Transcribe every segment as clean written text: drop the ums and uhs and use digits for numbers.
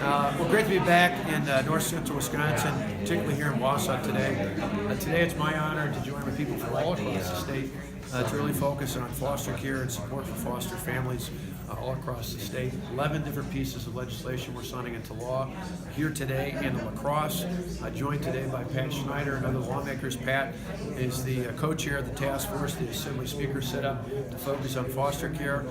Well, great to be back in north central Wisconsin, particularly here in Wausau today. Today it's my honor to join with people from all across the state to really focus on foster care and support for foster families all across the state. 11 different pieces of legislation we're signing into law here today in La Crosse. Joined today by Pat Schneider and other lawmakers. Pat is the co-chair of the task force the Assembly Speaker set up to focus on foster care.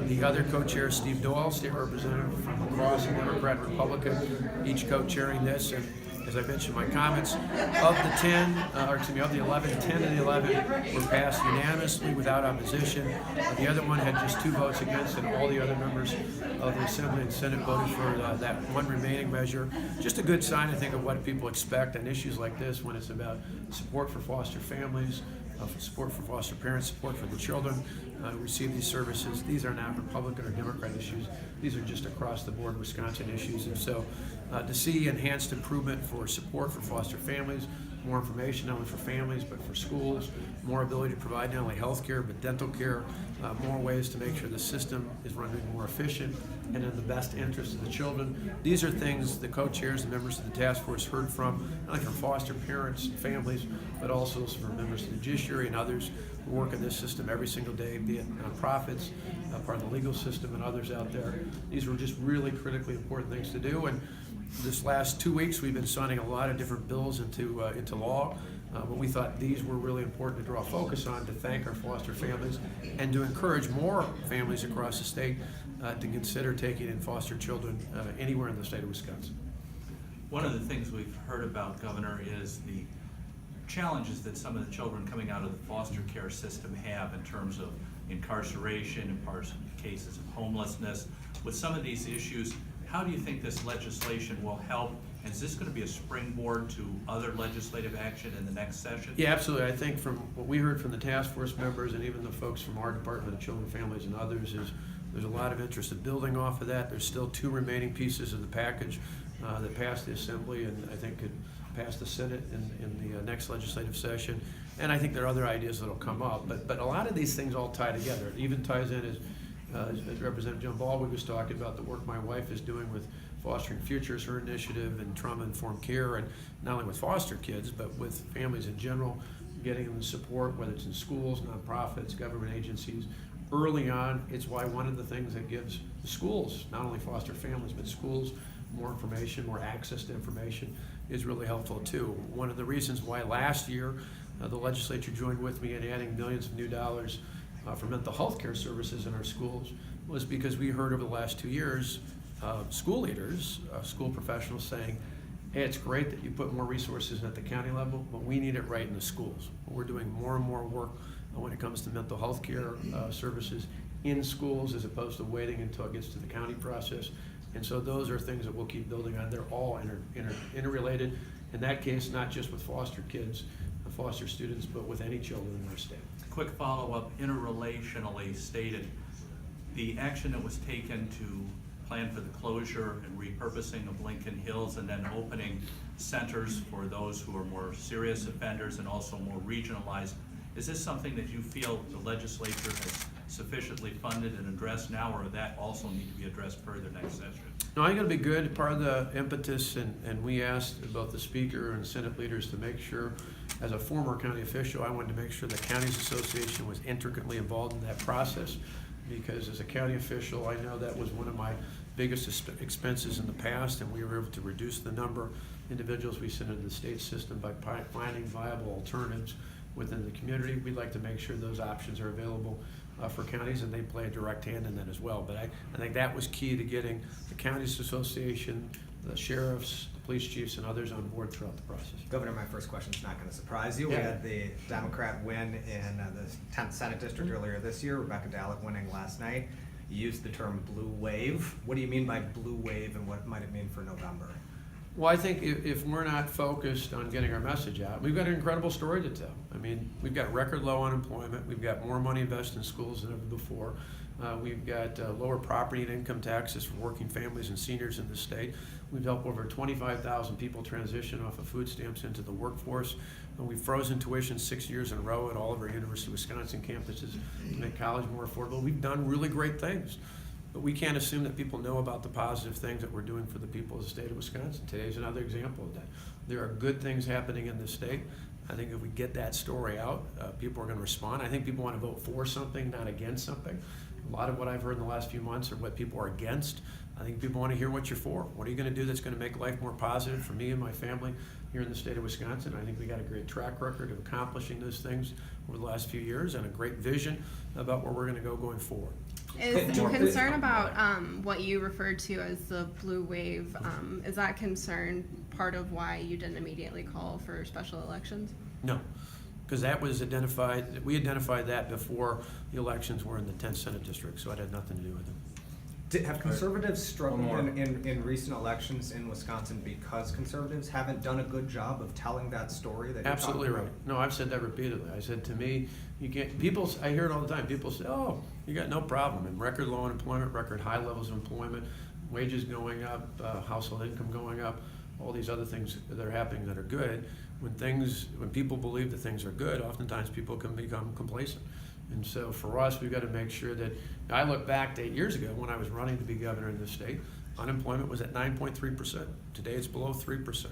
The other co-chair is Steve Doyle, state representative from La Crosse, Democrat and Republican, each co-chairing this. And as I mentioned in my comments, of the 11, 10 of the 11 were passed unanimously without opposition. The other one had just 2 votes against, and all the other members of the Assembly and Senate voted for that one remaining measure. Just a good sign, I think, of what people expect on issues like this when it's about support for foster families, support for foster parents, support for the children who receive these services. These are not Republican or Democrat issues. These are just across the board Wisconsin issues. And so to see enhanced improvement for support for foster families, more information not only for families but for schools, more ability to provide not only health care but dental care, more ways to make sure the system is running more efficient and in the best interest of the children. These are things the co-chairs and members of the task force heard from, not only from foster parents and families, but also from members of the judiciary and others who work in this system every single day, be it nonprofits, part of the legal system, and others out there. These were just really critically important things to do. And this last 2 weeks, we've been signing a lot of different bills into law. But we thought these were really important to draw focus on, to thank our foster families and to encourage more families across the state to consider taking in foster children anywhere in the state of Wisconsin. One of the things we've heard about, Governor, is the challenges that some of the children coming out of the foster care system have in terms of incarceration, in cases of homelessness. With some of these issues, how do you think this legislation will help? Is this going to be a springboard to other legislative action in the next session? Yeah, absolutely. I think from what we heard from the task force members and even the folks from our Department of Children, Families, and others is there's a lot of interest in building off of that. There's still 2 remaining pieces of the package that passed the Assembly and I think could pass the Senate in the next legislative session. And I think there are other ideas that will come up. But a lot of these things all tie together. It even ties in as Representative John Baldwin was talking about the work my wife is doing with Fostering Futures, her initiative, and trauma-informed care, and not only with foster kids, but with families in general, getting them support, whether it's in schools, nonprofits, government agencies. Early on, it's why one of the things that gives the schools, not only foster families, but schools, more information, more access to information is really helpful too. One of the reasons why last year the legislature joined with me in adding millions of new dollars for mental health care services in our schools was because we heard over the last 2 years school leaders, school professionals saying, hey, it's great that you put more resources at the county level, but we need it right in the schools. We're doing more and more work when it comes to mental health care services in schools as opposed to waiting until it gets to the county process. And so those are things that we'll keep building on. They're all interrelated. In that case, not just with foster kids, foster students, but with any children in our state. Quick follow-up, interrelationally stated, the action that was taken to plan for the closure and repurposing of Lincoln Hills and then opening centers for those who are more serious offenders and also more regionalized, is this something that you feel the legislature has sufficiently funded and addressed now, or would that also need to be addressed further next session? No, I think it'll be good. Part of the impetus, and we asked both the Speaker and Senate leaders to make sure, as a former county official, I wanted to make sure the Counties Association was intricately involved in that process, because as a county official, I know that was one of my biggest expenses in the past, and we were able to reduce the number of individuals we sent into the state system by finding viable alternatives within the community. We'd like to make sure those options are available for counties, and they play a direct hand in that as well. But I think that was key to getting the Counties Association, the sheriffs, the police chiefs, and others on board throughout the process. Governor, my first question is not going to surprise you. Yeah. We had the Democrat win in the 10th Senate District earlier this year, Rebecca Dalek winning last night. You used the term blue wave. What do you mean by blue wave, and what might it mean for November? Well, I think if we're not focused on getting our message out, we've got an incredible story to tell. I mean, we've got record low unemployment. We've got more money invested in schools than ever before. We've got lower property and income taxes for working families and seniors in the state. We've helped over 25,000 people transition off of food stamps into the workforce. And we've frozen tuition 6 years in a row at all of our University of Wisconsin campuses to make college more affordable. We've done really great things. but we can't assume that people know about the positive things that we're doing for the people of the state of Wisconsin. Today's another example of that. There are good things happening in the state. I think if we get that story out, people are going to respond. I think people want to vote for something, not against something. A lot of what I've heard in the last few months are what people are against. I think people want to hear what you're for. What are you going to do that's going to make life more positive for me and my family here in the state of Wisconsin? I think we got a great track record of accomplishing those things over the last few years and a great vision about where we're going to go going forward. Is concern about what you referred to as the blue wave, is that concern part of why you didn't immediately call for special elections? No, because that was identified, we identified that before the elections were in the 10th Senate District, so it had nothing to do with it. Have conservatives struggled One more. in recent elections in Wisconsin because conservatives haven't done a good job of telling that story that you're Absolutely talking right. about? No, I've said that repeatedly. I said, to me, you can't, I hear it all the time. People say, oh, you got no problem. And record low unemployment, record high levels of employment, wages going up, household income going up, all these other things that are happening that are good. When people believe that things are good, oftentimes people can become complacent. And so for us, we've got to make sure that, I look back to 8 years ago when I was running to be governor in this state, unemployment was at 9.3%. Today it's below 3%.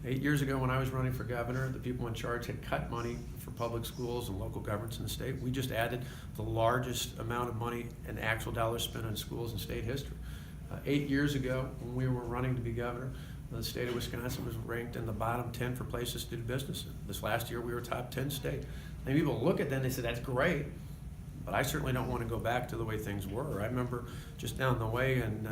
8 years ago when I was running for governor, the people in charge had cut money for public schools and local governments in the state. We just added the largest amount of money and actual dollars spent on schools in state history. 8 years ago, when we were running to be governor, the state of Wisconsin was ranked in the bottom 10 for places to do business in. This last year, we were top 10 state. And people look at that and they say, that's great, but I certainly don't want to go back to the way things were. I remember just down the way in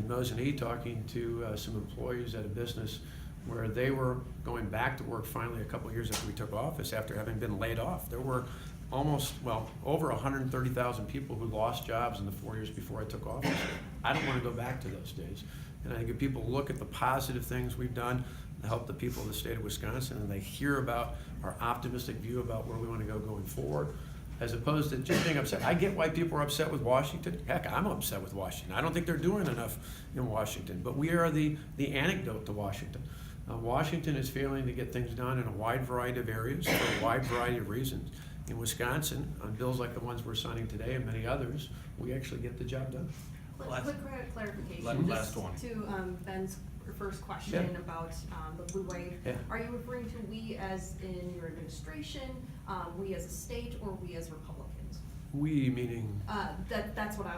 Mosinee talking to some employees at a business where they were going back to work finally a couple years after we took office, after having been laid off. There were over 130,000 people who lost jobs in the 4 years before I took office. I don't want to go back to those days. And I think if people look at the positive things we've done to help the people of the state of Wisconsin, and they hear about our optimistic view about where we want to go going forward, as opposed to just being upset. I get why people are upset with Washington. Heck, I'm upset with Washington. I don't think they're doing enough in Washington, but we are the antidote to Washington. Washington is failing to get things done in a wide variety of areas for a wide variety of reasons. In Wisconsin, on bills like the ones we're signing today and many others, we actually get the job done. Last- Quick clarification. last one. To Ben's first question Yeah. about the blue wave. Yeah. Are you referring to we as in your administration, we as a state, or we as Republicans? We meaning, That's what I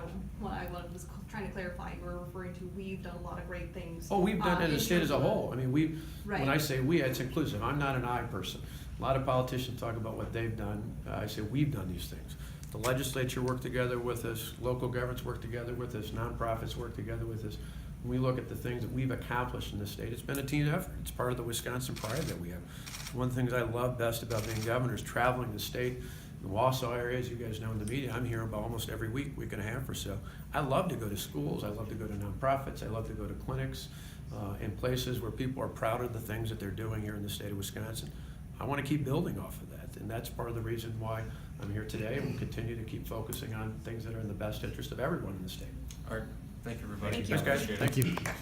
was trying to clarify. You were referring to we've done a lot of great things. oh, we've done it in the in state as a terms of- whole. I mean, when Right. I say we, it's inclusive. I'm not an I person. A lot of politicians talk about what they've done. I say we've done these things. The legislature worked together with us, local governments worked together with us, nonprofits worked together with us. When we look at the things that we've accomplished in the state, it's been a team effort. It's part of the Wisconsin pride that we have. One of the things I love best about being governor is traveling the state. The Wausau area, as you guys know in the media, I'm here about almost every week and a half or so. I love to go to schools. I love to go to nonprofits. I love to go to clinics in places where people are proud of the things that they're doing here in the state of Wisconsin. I want to keep building off of that, and that's part of the reason why I'm here today, and we'll continue to keep focusing on things that are in the best interest of everyone in the state. All right, thank you, everybody. Thank you. Thanks, guys. Appreciate it. Thank you.